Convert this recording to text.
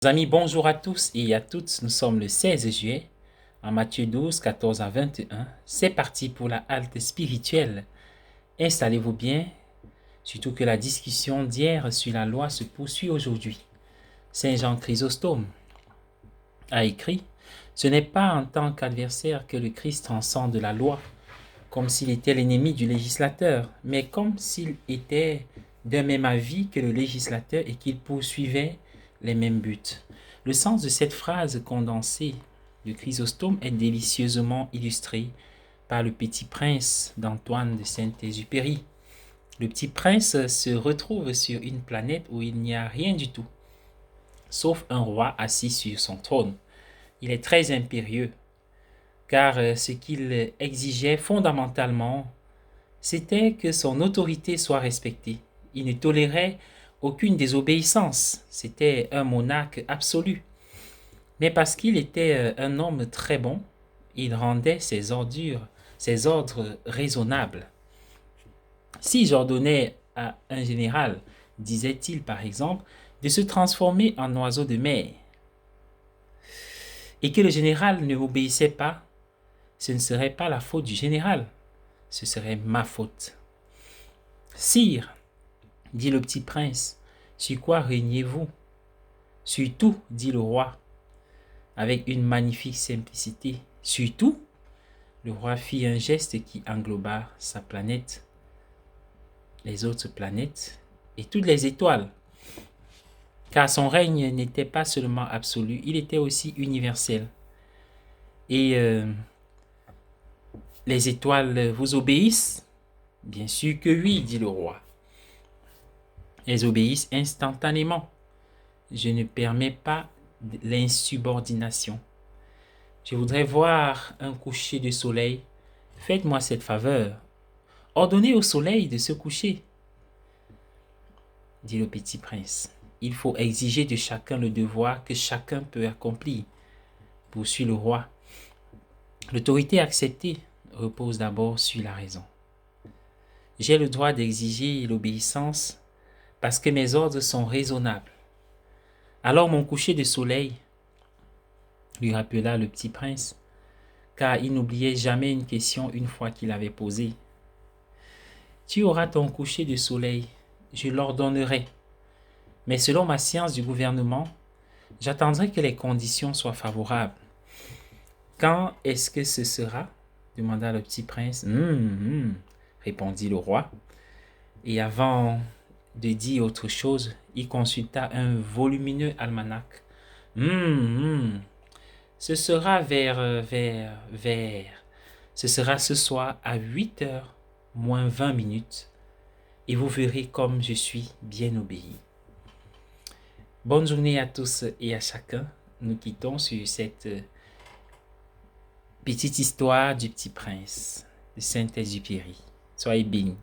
Amis, bonjour à tous et à toutes. Nous sommes le 16 juillet, en Matthieu 12, 14 à 21. C'est parti pour la halte spirituelle. Installez-vous bien, surtout que la discussion d'hier sur la loi se poursuit aujourd'hui. Saint Jean Chrysostome a écrit: ce n'est pas en tant qu'adversaire que le Christ transcende la loi, comme s'il était l'ennemi du législateur, mais comme s'il était d'un même avis que le législateur et qu'il poursuivait les mêmes buts. Le sens de cette phrase condensée de Chrysostome est délicieusement illustré par le Petit Prince d'Antoine de Saint-Exupéry. Le Petit Prince se retrouve sur une planète où il n'y a rien du tout, sauf un roi assis sur son trône. Il est très impérieux, car ce qu'il exigeait fondamentalement, c'était que son autorité soit respectée. Il ne tolérait aucune désobéissance. C'était un monarque absolu. Mais parce qu'il était un homme très bon, il rendait ses ordres raisonnables. Si j'ordonnais à un général, disait-il par exemple, de se transformer en oiseau de mer, et que le général ne m'obéissait pas, ce ne serait pas la faute du général, ce serait ma faute. Sire, dit le petit prince, sur quoi régnez-vous? Sur tout, dit le roi, avec une magnifique simplicité. Sur tout, le roi fit un geste qui engloba sa planète, les autres planètes et toutes les étoiles. Car son règne n'était pas seulement absolu, il était aussi universel. Et les étoiles vous obéissent? Bien sûr que oui, dit le roi. Elles obéissent instantanément. Je ne permets pas l'insubordination. Je voudrais voir un coucher de soleil. Faites-moi cette faveur. Ordonnez au soleil de se coucher, dit le petit prince. Il faut exiger de chacun le devoir que chacun peut accomplir, poursuit le roi. L'autorité acceptée repose d'abord sur la raison. J'ai le droit d'exiger l'obéissance parce que mes ordres sont raisonnables. Alors mon coucher de soleil, lui rappela le petit prince, car il n'oubliait jamais une question une fois qu'il avait posée. Tu auras ton coucher de soleil, je l'ordonnerai. Mais selon ma science du gouvernement, j'attendrai que les conditions soient favorables. Quand est-ce que ce sera? Demanda le petit prince. Répondit le roi. Et avant de dire autre chose, il consulta un volumineux almanach. Ce sera ce sera ce soir à 8h moins 20 minutes. Et vous verrez comme je suis bien obéi. Bonne journée à tous et à chacun. Nous quittons sur cette petite histoire du petit prince de Saint-Exupéry. Soyez bénis.